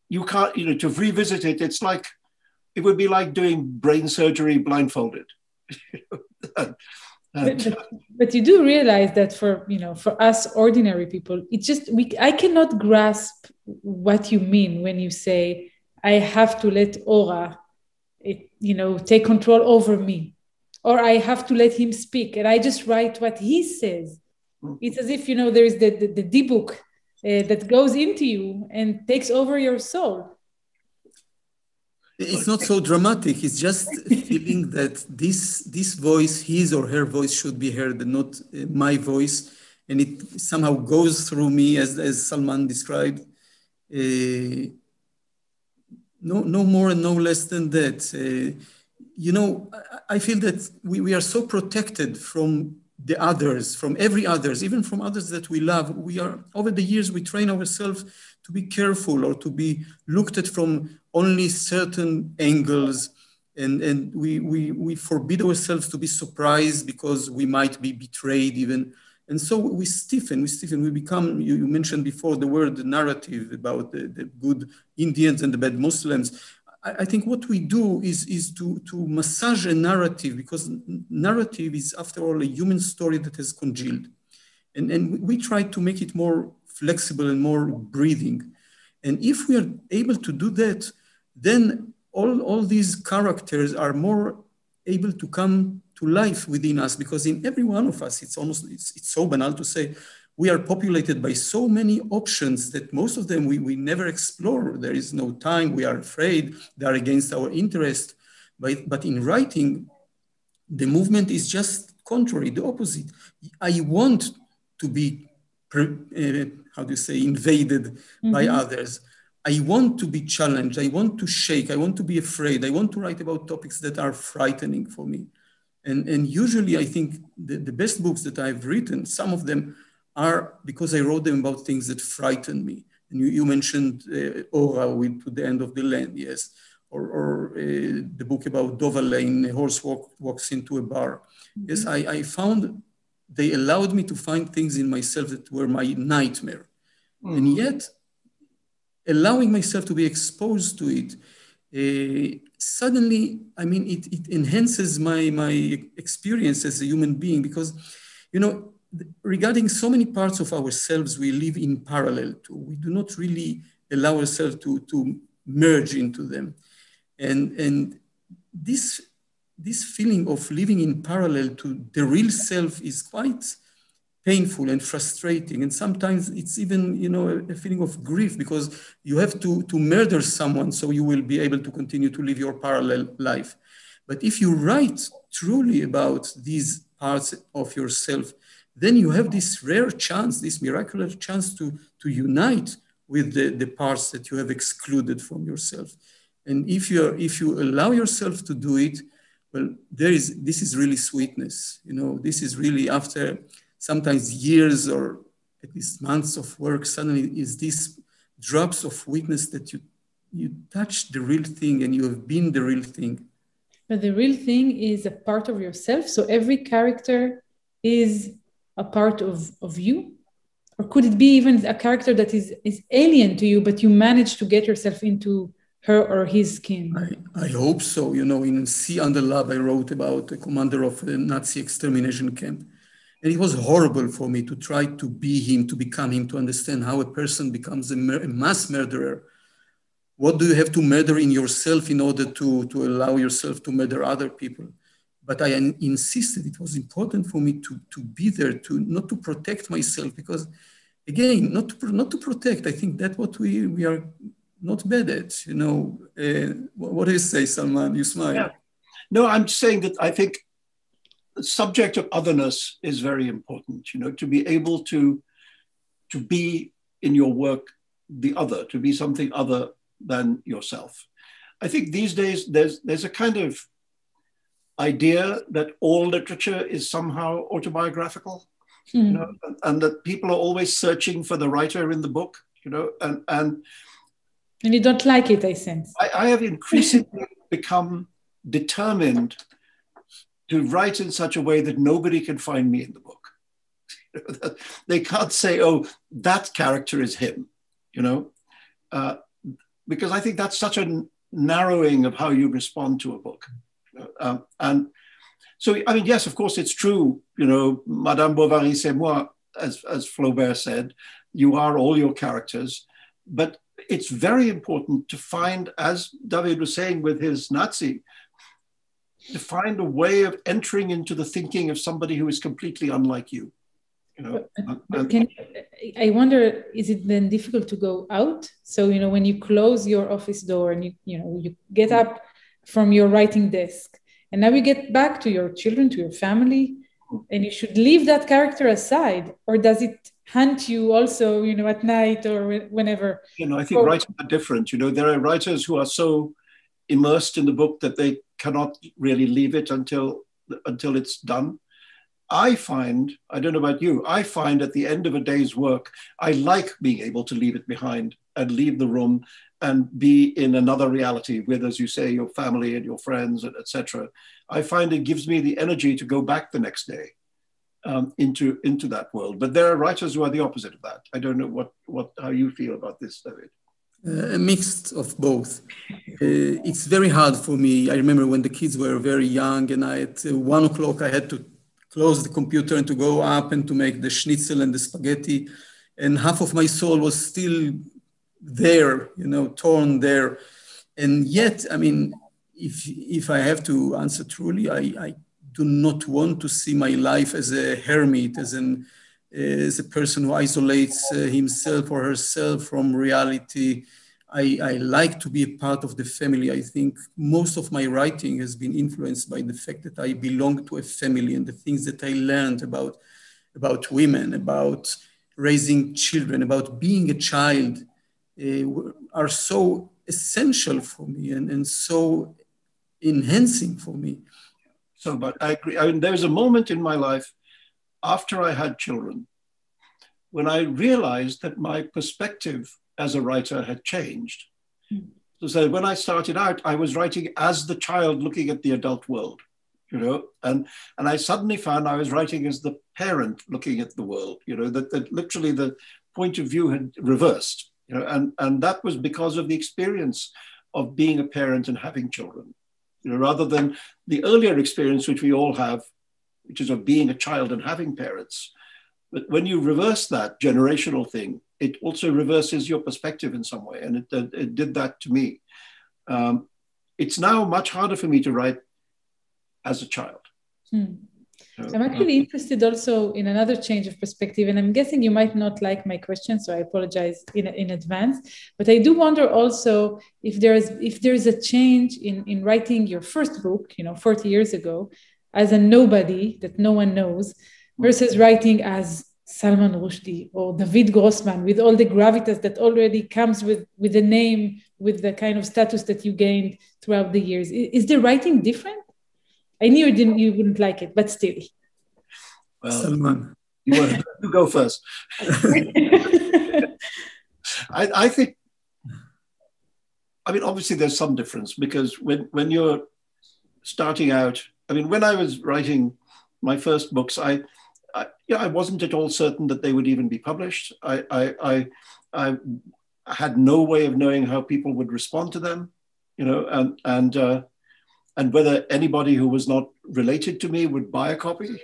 Speaker 6: you can't, you know, to revisit it, it would be like doing brain surgery blindfolded.
Speaker 5: But you do realize that for us ordinary people, I cannot grasp what you mean when you say, I have to let Ora, take control over me, or I have to let him speak and I just write what he says. It's as if, there is the D-book that goes into you and takes over your soul.
Speaker 7: It's not so dramatic. It's just feeling that this voice, his or her voice, should be heard and not my voice. And it somehow goes through me, as Salman described. No more and no less than that. I feel that we are so protected from the others, from every others, even from others that we love. Over the years, we train ourselves to be careful or to be looked at from only certain angles. And we forbid ourselves to be surprised because we might be betrayed even. And so we stiffen, we become, you mentioned before the word narrative about the good Indians and the bad Muslims. I think what we do is to massage a narrative, because narrative is, after all, a human story that has congealed. And we try to make it more flexible and more breathing. And if we are able to do that, then all these characters are more able to come to life within us, because in every one of us, it's so banal to say, we are populated by so many options that most of them we never explore. There is no time, we are afraid, they are against our interest. But in writing, the movement is just contrary, the opposite. I want to be, invaded by others. I want to be challenged, I want to shake, I want to be afraid, I want to write about topics that are frightening for me. And usually I think the best books that I've written, some of them are because I wrote them about things that frighten me. And you mentioned Ora with To the End of the Land, yes. Or the book about Dovalain, a horse walks into a bar. Yes, I found they allowed me to find things in myself that were my nightmare. And yet, allowing myself to be exposed to it, suddenly, it enhances my experience as a human being, because, regarding so many parts of ourselves, we live in parallel to. We do not really allow ourselves to merge into them. And this feeling of living in parallel to the real self is quite painful and frustrating. And sometimes it's even, a feeling of grief, because you have to murder someone so you will be able to continue to live your parallel life. But if you write truly about these parts of yourself, then you have this rare chance, this miraculous chance to unite with the parts that you have excluded from yourself. And if you allow yourself to do it, well, this is really sweetness. This is really, after sometimes years or at least months of work, suddenly is this drops of weakness that you touch the real thing and you have been the real thing.
Speaker 5: But the real thing is a part of yourself. So every character is a part of you? Or could it be even a character that is alien to you, but you manage to get yourself into her or his skin?
Speaker 7: I hope so. In Sea Under Love, I wrote about a commander of a Nazi extermination camp. And it was horrible for me to try to be him, to become him, to understand how a person becomes a mass murderer. What do you have to murder in yourself in order to allow yourself to murder other people? But I insisted it was important for me to be there, not to protect myself, because again, not to protect. I think that's what we are not bad at. What do you say, Salman? You smile.
Speaker 6: Yeah. No, I'm saying that I think the subject of otherness is very important. To be able to be in your work the other, to be something other than yourself. I think these days there's a kind of idea that all literature is somehow autobiographical, and that people are always searching for the writer in the book, and
Speaker 5: you don't like it, I sense.
Speaker 6: I have increasingly become determined to write in such a way that nobody can find me in the book. They can't say, oh, that character is him, because I think that's such a narrowing of how you respond to a book. And so, yes, of course, it's true. Madame Bovary, c'est moi, as Flaubert said, you are all your characters. But it's very important to find, as David was saying with his Nazi, to find a way of entering into the thinking of somebody who is completely unlike you.
Speaker 5: I wonder, is it then difficult to go out? So, when you close your office door and you get up from your writing desk, and now you get back to your children, to your family, and you should leave that character aside, or does it hunt you also, at night or whenever?
Speaker 6: I think writers are different. There are writers who are so immersed in the book that they cannot really leave it until it's done. I find, I don't know about you, I find at the end of a day's work, I like being able to leave it behind and leave the room and be in another reality with, as you say, your family and your friends, etc. I find it gives me the energy to go back the next day into that world. But there are writers who are the opposite of that. I don't know how you feel about this, David.
Speaker 7: A mix of both. It's very hard for me. I remember when the kids were very young and at 1 o'clock I had to close the computer and to go up and to make the schnitzel and the spaghetti. And half of my soul was still there, torn there. And yet, if I have to answer truly, I do not want to see my life as a hermit, as a person who isolates himself or herself from reality. I like to be a part of the family. I think most of my writing has been influenced by the fact that I belong to a family, and the things that I learned about women, about raising children, about being a child are so essential for me and so enhancing for me.
Speaker 6: So, but I agree. There's a moment in my life after I had children when I realized that my perspective as a writer had changed. So when I started out, I was writing as the child looking at the adult world, and I suddenly found I was writing as the parent looking at the world, that literally the point of view had reversed, and that was because of the experience of being a parent and having children, rather than the earlier experience which we all have, which is of being a child and having parents. But when you reverse that generational thing, it also reverses your perspective in some way. And it did that to me. It's now much harder for me to write as a child.
Speaker 5: I'm actually interested also in another change of perspective. And I'm guessing you might not like my question, so I apologize in advance. But I do wonder also if there is a change in writing your first book, 40 years ago, as a nobody that no one knows, versus writing as Salman Rushdie or David Gurosman with all the gravitas that already comes with the name, with the kind of status that you gained throughout the years. Is the writing different? I knew you wouldn't like it, but still.
Speaker 6: Well,
Speaker 7: Salman.
Speaker 6: You go first. I think, I mean, obviously there's some difference because when you're starting out, I mean, when I was writing my first books, I wasn't at all certain that they would even be published. I had no way of knowing how people would respond to them, you know, and whether anybody who was not related to me would buy a copy,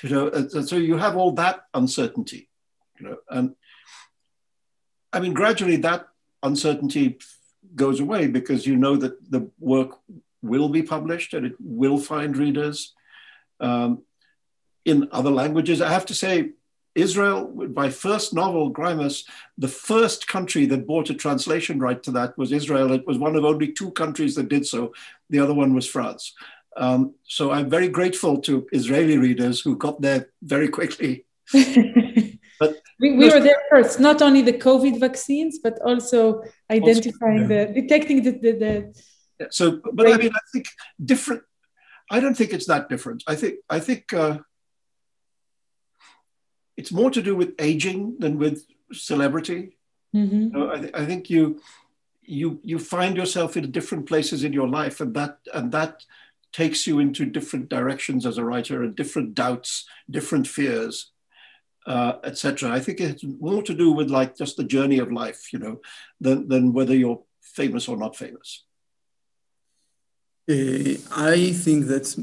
Speaker 6: you know. And so you have all that uncertainty, you know. And I mean, gradually that uncertainty goes away because you know that the work will be published and it will find readers in other languages. I have to say, Israel, my first novel, Grimus, the first country that bought a translation right to that was Israel. It was one of only 2 countries that did so. The other one was France. So I'm very grateful to Israeli readers who got there very quickly. But
Speaker 5: we were there first, not only the COVID vaccines, but also identifying detecting the
Speaker 6: So, but I mean, I think different. I don't think it's that different. I think it's more to do with aging than with celebrity.
Speaker 5: Mm-hmm.
Speaker 6: You know, I think you find yourself in different places in your life, and that takes you into different directions as a writer, and different doubts, different fears, etc. I think it's more to do with like just the journey of life, you know, than whether you're famous or not famous.
Speaker 7: I think that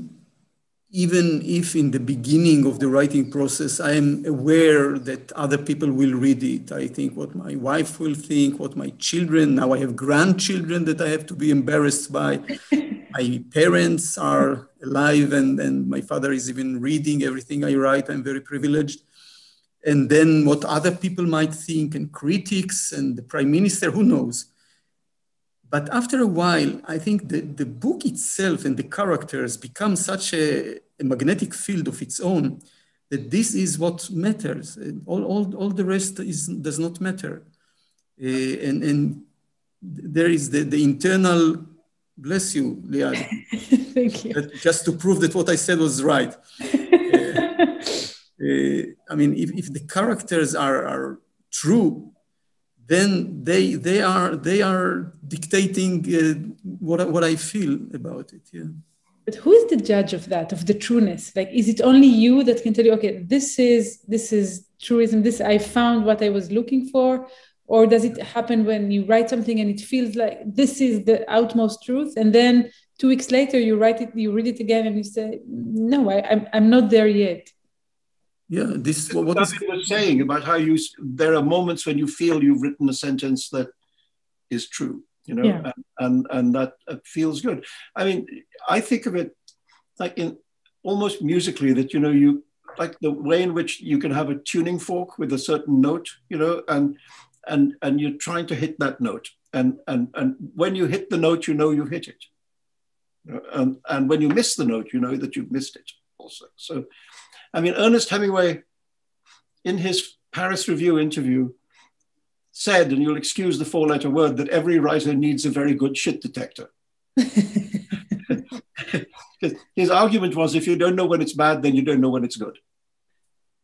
Speaker 7: even if in the beginning of the writing process, I am aware that other people will read it. I think what my wife will think, what my children, now I have grandchildren that I have to be embarrassed by. My parents are alive and my father is even reading everything I write. I'm very privileged. And then what other people might think, and critics and the prime minister, who knows? But after a while, I think the book itself and the characters become such a magnetic field of its own that this is what matters. All the rest does not matter. And there is the internal, bless you, Lia'ad.
Speaker 5: Thank you.
Speaker 7: Just to prove that what I said was right. I mean, if the characters are true, then they are dictating what I feel about it. Yeah.
Speaker 5: But who is the judge of that, of the trueness? Like, is it only you that can tell you, okay, this is truism, this I found what I was looking for? Or does it happen when you write something and it feels like this is the utmost truth, and then 2 weeks later you read it again and you say, no, I'm not there yet.
Speaker 7: Yeah, this what
Speaker 6: David was saying about how there are moments when you feel you've written a sentence that is true, you know,
Speaker 5: yeah.
Speaker 6: and that feels good. I mean, I think of it like in almost musically, that, you know, you like the way in which you can have a tuning fork with a certain note, you know, and you're trying to hit that note, and when you hit the note, you know you've hit it, you know, and when you miss the note, you know that you've missed it also. So, I mean, Ernest Hemingway, in his Paris Review interview, said, and you'll excuse the 4-letter word, that every writer needs a very good shit detector. His argument was, if you don't know when it's bad, then you don't know when it's good.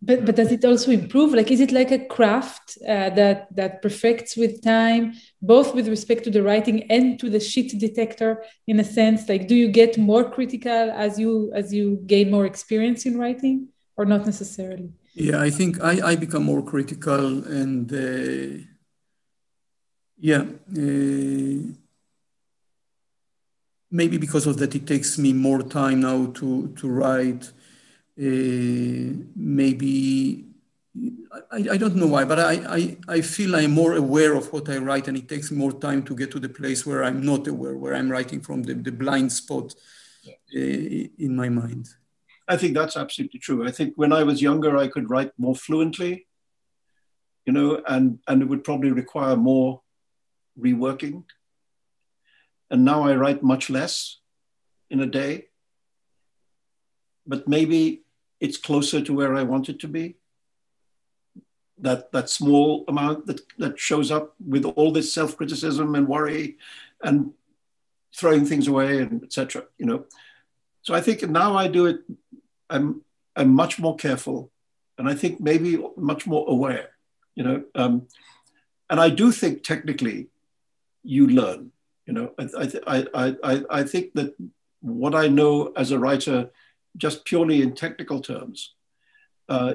Speaker 5: But does it also improve? Like, is it like a craft that perfects with time, both with respect to the writing and to the shit detector, in a sense? Like, do you get more critical as you gain more experience in writing, or not necessarily?
Speaker 7: Yeah, I think I become more critical, and maybe because of that, it takes me more time now to write. Maybe, I don't know why, but I feel I'm more aware of what I write, and it takes more time to get to the place where I'm not aware, where I'm writing from the blind spot in my mind.
Speaker 6: I think that's absolutely true. I think when I was younger, I could write more fluently, you know, and it would probably require more reworking. And now I write much less in a day. But maybe it's closer to where I want it to be. That small amount that shows up with all this self-criticism and worry and throwing things away and etc. You know, so I think now I do it. I'm much more careful, and I think maybe much more aware. You know, and I do think technically you learn. You know, I think that what I know as a writer, just purely in technical terms,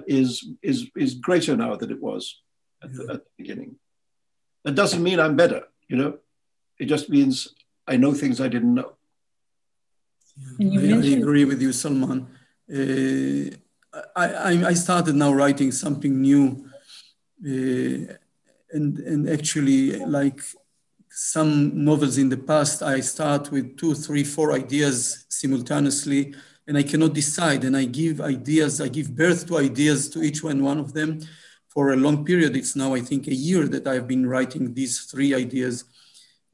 Speaker 6: is greater now than it was at the beginning. That doesn't mean I'm better, you know. It just means I know things I didn't know.
Speaker 7: I agree with you, Salman. I started now writing something new, and actually, like some novels in the past, I start with 2, 3, 4 ideas simultaneously, and I cannot decide. And I give ideas, I give birth to ideas to each one of them for a long period. It's now, I think, a year that I've been writing these 3 ideas.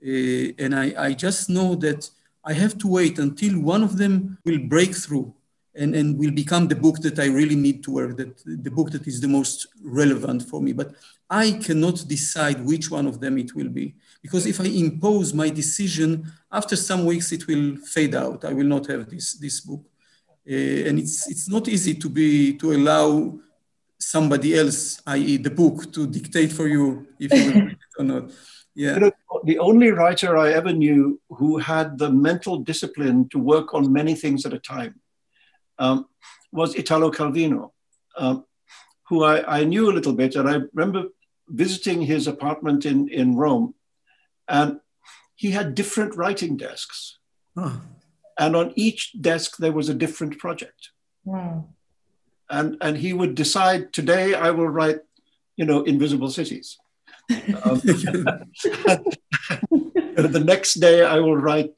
Speaker 7: And I just know that I have to wait until one of them will break through and will become the book that I really need to work, that the book that is the most relevant for me. But I cannot decide which one of them it will be. Because if I impose my decision, after some weeks it will fade out. I will not have this book. And it's not easy to allow somebody else, i.e. the book, to dictate for you if you will read it or not. Yeah.
Speaker 6: You know, the only writer I ever knew who had the mental discipline to work on many things at a time was Italo Calvino, who I knew a little bit. And I remember visiting his apartment in Rome, and he had different writing desks.
Speaker 7: Oh.
Speaker 6: And on each desk, there was a different project.
Speaker 5: Wow.
Speaker 6: And he would decide, today I will write, you know, Invisible Cities. The next day I will write,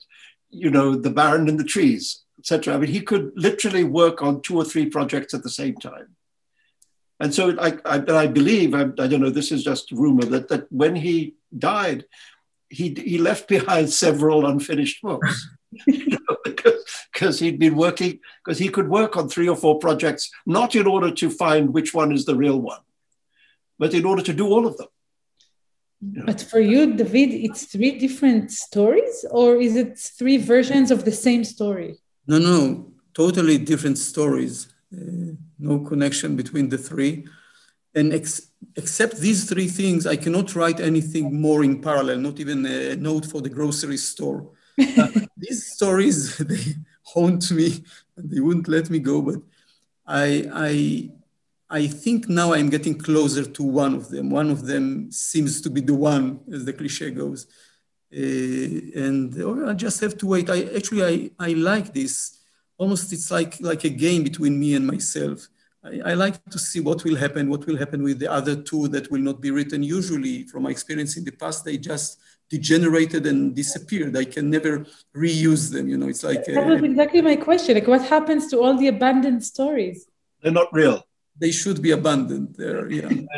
Speaker 6: you know, The Baron in the Trees, etc. I mean, he could literally work on 2 or 3 projects at the same time. And so I believe, I don't know, this is just rumor, that when he died, he left behind several unfinished books. You know, because he'd been working, because he could work on 3 or 4 projects, not in order to find which one is the real one, but in order to do all of them. You know?
Speaker 5: But for you, David, it's 3 different stories, or is it 3 versions of the same story?
Speaker 7: No, totally different stories. No connection between the 3. And except these 3 things, I cannot write anything more in parallel, not even a note for the grocery store. These stories, they haunt me, and they wouldn't let me go, but I think now I'm getting closer to one of them. One of them seems to be the one, as the cliche goes. I just have to wait. I like this. Almost it's like a game between me and myself. I like to see what will happen with the other 2 that will not be written. Usually, from my experience in the past, they just degenerated and disappeared. I can never reuse them. You know, it's like...
Speaker 5: That was exactly my question. Like, what happens to all the abandoned stories?
Speaker 6: They're not real.
Speaker 7: They should be abandoned. They're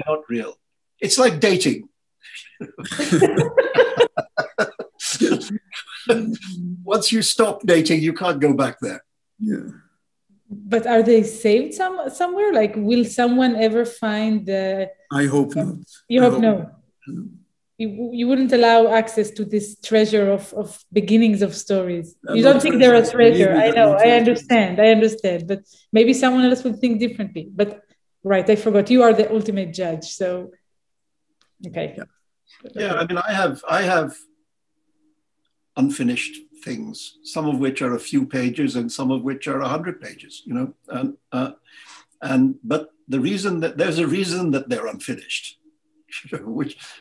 Speaker 6: not real. It's like dating. Once you stop dating, you can't go back there.
Speaker 7: Yeah.
Speaker 5: But are they saved somewhere? Like, will someone ever find the...
Speaker 7: I hope not.
Speaker 5: You hope no. You wouldn't allow access to this treasure of beginnings of stories. You don't think they're a treasure. I know, I understand. But maybe someone else would think differently. But right, I forgot. You are the ultimate judge. So, okay.
Speaker 6: Yeah, I mean, I have unfinished things, some of which are a few pages and some of which are 100 pages, you know. But there's a reason that they're unfinished.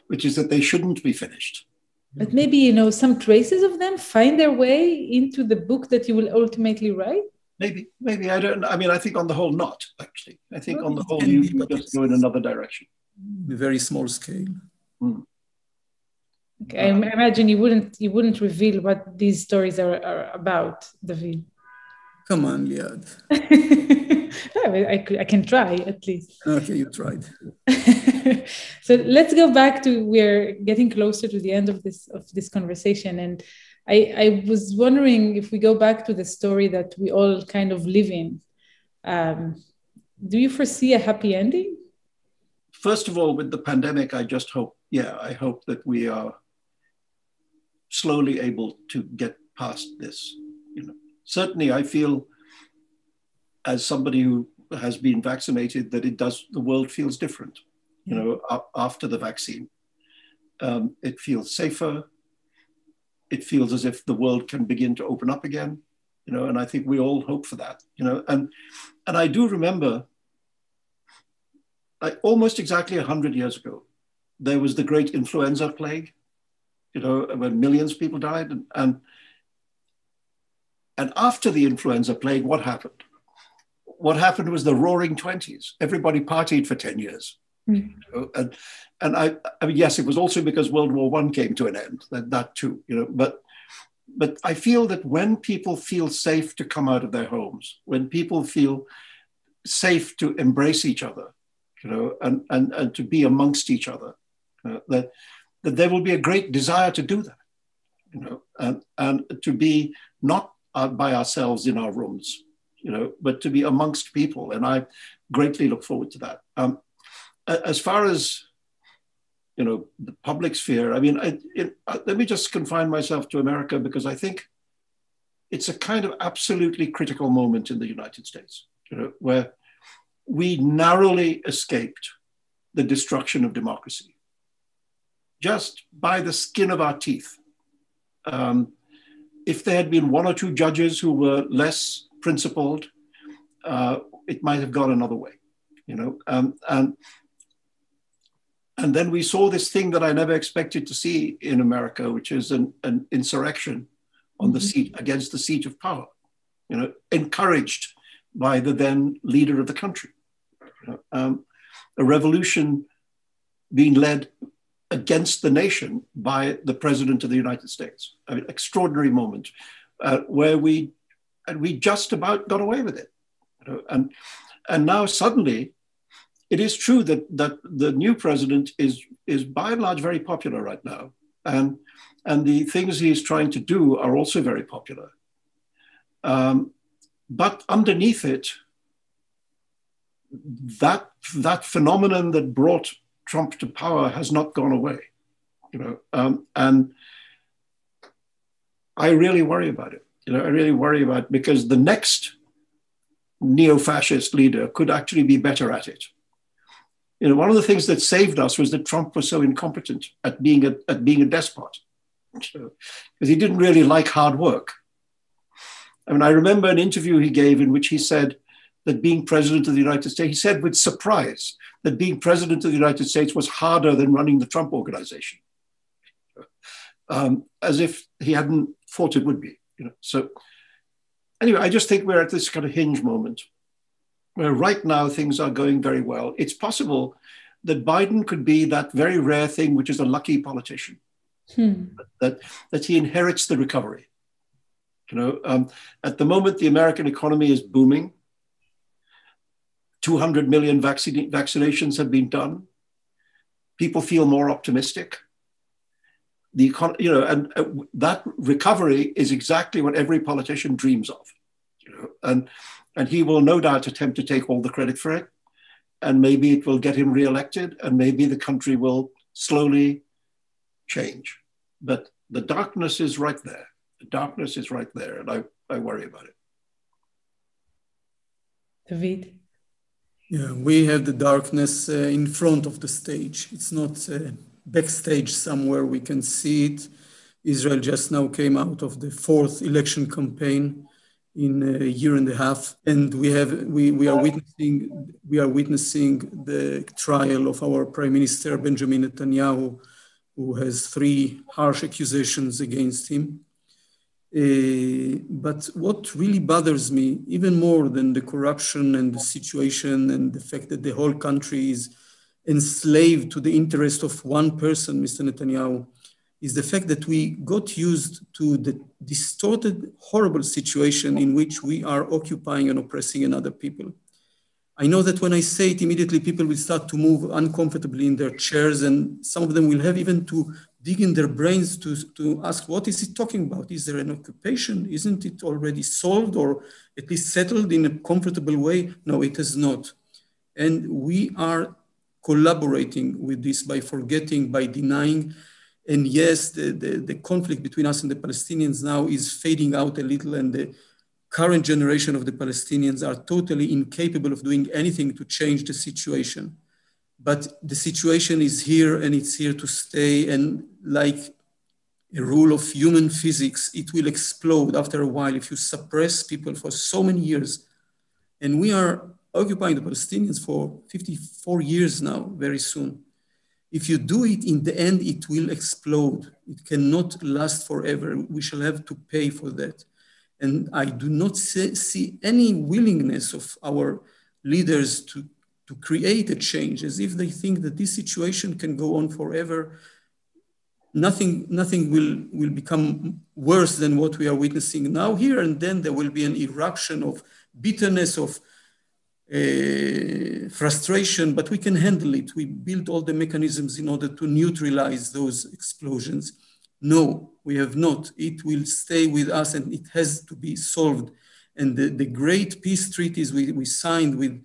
Speaker 6: Which is that they shouldn't be finished.
Speaker 5: But maybe, you know, some traces of them find their way into the book that you will ultimately write?
Speaker 6: Maybe. I think on the whole not, actually. I think on the whole you just go in another direction.
Speaker 7: A very small scale.
Speaker 5: Okay, I imagine you wouldn't reveal what these stories are about, David.
Speaker 7: Come on, Liad.
Speaker 5: I can try at least.
Speaker 7: Okay, you tried.
Speaker 5: So let's go back to, we're getting closer to the end of this conversation, and I was wondering if we go back to the story that we all kind of live in. Do you foresee a happy ending?
Speaker 6: First of all, with the pandemic, I just hope, I hope that we are slowly able to get past this. Certainly I feel, as somebody who has been vaccinated, that the world feels different, after the vaccine. It feels safer. It feels as if the world can begin to open up again, and I think we all hope for that, and I do remember almost exactly 100 years ago, there was the great influenza plague, when millions of people died. And after the influenza plague, what happened? What happened was the roaring 20s. Everybody partied for 10 years. And I mean, yes, it was also because World War I came to an end, that too, but I feel that when people feel safe to come out of their homes, when people feel safe to embrace each other, and to be amongst each other, that there will be a great desire to do that, and to be not by ourselves in our rooms, but to be amongst people. And I greatly look forward to that. As far as, the public sphere, I mean, let me just confine myself to America, because I think it's a kind of absolutely critical moment in the United States, where we narrowly escaped the destruction of democracy, just by the skin of our teeth. If there had been one or two judges who were less principled, it might have gone another way, and then we saw this thing that I never expected to see in America, which is an insurrection on the seat, against the seat of power, encouraged by the then leader of the country. A revolution being led against the nation by the President of the United States. I mean, extraordinary moment where we just about got away with it. And now suddenly, it is true that the new president is by and large very popular right now. And the things he is trying to do are also very popular. But underneath it, that phenomenon that brought Trump to power has not gone away, and I really worry about it. I really worry about it, because the next neo-fascist leader could actually be better at it. One of the things that saved us was that Trump was so incompetent at being a despot, because he didn't really like hard work. I mean, I remember an interview he gave in which he said that being president of the United States, he said with surprise that being president of the United States was harder than running the Trump organization, as if he hadn't thought it would be. So anyway, I just think we're at this kind of hinge moment where right now things are going very well. It's possible that Biden could be that very rare thing, which is a lucky politician, that he inherits the recovery. At the moment, the American economy is booming. 200 million vaccinations have been done. People feel more optimistic. That recovery is exactly what every politician dreams of. And he will no doubt attempt to take all the credit for it. And maybe it will get him reelected, and maybe the country will slowly change. But the darkness is right there. The darkness is right there, and I worry about it.
Speaker 5: David?
Speaker 7: Yeah, we have the darkness in front of the stage. It's not backstage somewhere we can see it. Israel just now came out of the fourth election campaign in a year and a half, and we are witnessing the trial of our Prime Minister Benjamin Netanyahu, who has 3 harsh accusations against him. But what really bothers me, even more than the corruption and the situation and the fact that the whole country is enslaved to the interest of one person, Mr. Netanyahu, is the fact that we got used to the distorted, horrible situation in which we are occupying and oppressing another people. I know that when I say it, immediately people will start to move uncomfortably in their chairs, and some of them will have even to dig in their brains to ask, what is he talking about? Is there an occupation? Isn't it already solved or at least settled in a comfortable way? No, it is not. And we are collaborating with this by forgetting, by denying. And yes, the conflict between us and the Palestinians now is fading out a little, and the current generation of the Palestinians are totally incapable of doing anything to change the situation. But the situation is here and it's here to stay. And like a rule of human physics, it will explode after a while if you suppress people for so many years. And we are occupying the Palestinians for 54 years now, very soon. If you do it, in the end, it will explode. It cannot last forever. We shall have to pay for that. And I do not see any willingness of our leaders to create a change, as if they think that this situation can go on forever. Nothing will become worse than what we are witnessing now here, and then there will be an eruption of bitterness, of frustration, but we can handle it. We built all the mechanisms in order to neutralize those explosions. No, we have not. It will stay with us and it has to be solved. And the great peace treaties we signed with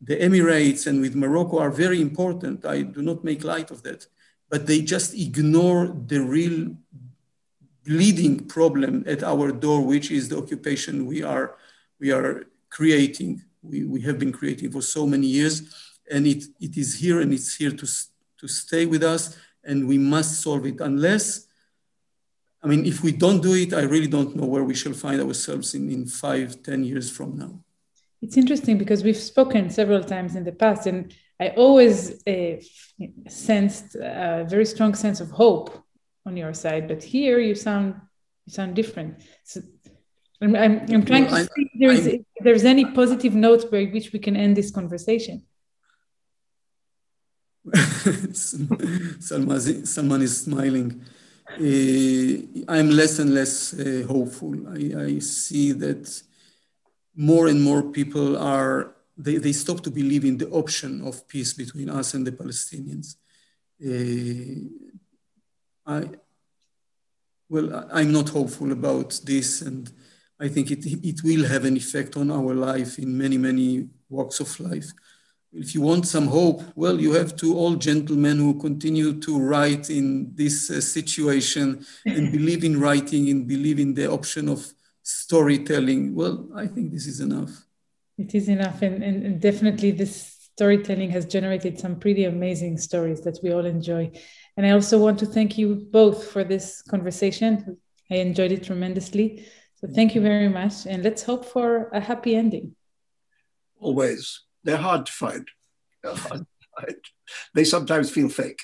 Speaker 7: the Emirates and with Morocco are very important. I do not make light of that, but they just ignore the real bleeding problem at our door, which is the occupation we are creating. We have been creating for so many years, and it is here and it's here to stay with us, and we must solve it. If we don't do it, I really don't know where we shall find ourselves in 5-10 years from now.
Speaker 5: It's interesting because we've spoken several times in the past, and I always sensed a very strong sense of hope on your side, but here you sound different. So I'm trying to see if there's any positive notes by which we can end this conversation.
Speaker 7: Salman is smiling. I'm less and less hopeful. I see that more and more people they stop to believe in the option of peace between us and the Palestinians. I'm not hopeful about this, and I think it will have an effect on our life in many, many walks of life. If you want some hope, you have to all gentlemen who continue to write in this situation and believe in writing and believe in the option of storytelling. I think this is enough.
Speaker 5: It is enough, and definitely this storytelling has generated some pretty amazing stories that we all enjoy. And I also want to thank you both for this conversation. I enjoyed it tremendously. So thank you very much, and let's hope for a happy ending.
Speaker 6: Always. They're hard to find. They sometimes feel fake.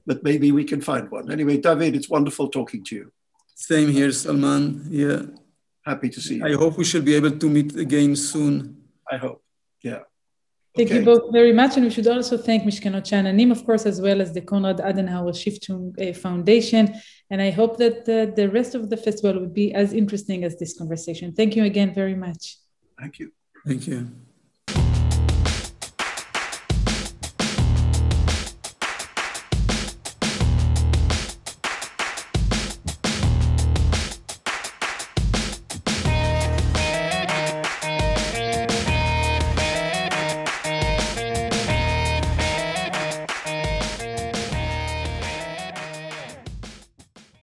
Speaker 6: But maybe we can find one. Anyway, David, it's wonderful talking to you.
Speaker 7: Same here, Salman. Yeah.
Speaker 6: Happy to see you.
Speaker 7: I hope we shall be able to meet again soon.
Speaker 6: I hope. Yeah.
Speaker 5: Thank you both very much. And we should also thank משכנות שאננים, of course, as well as the Connard Adenauer Stiftung Foundation. And I hope that the rest of the festival would be as interesting as this conversation. Thank you again very much.
Speaker 6: Thank you.
Speaker 7: Thank you.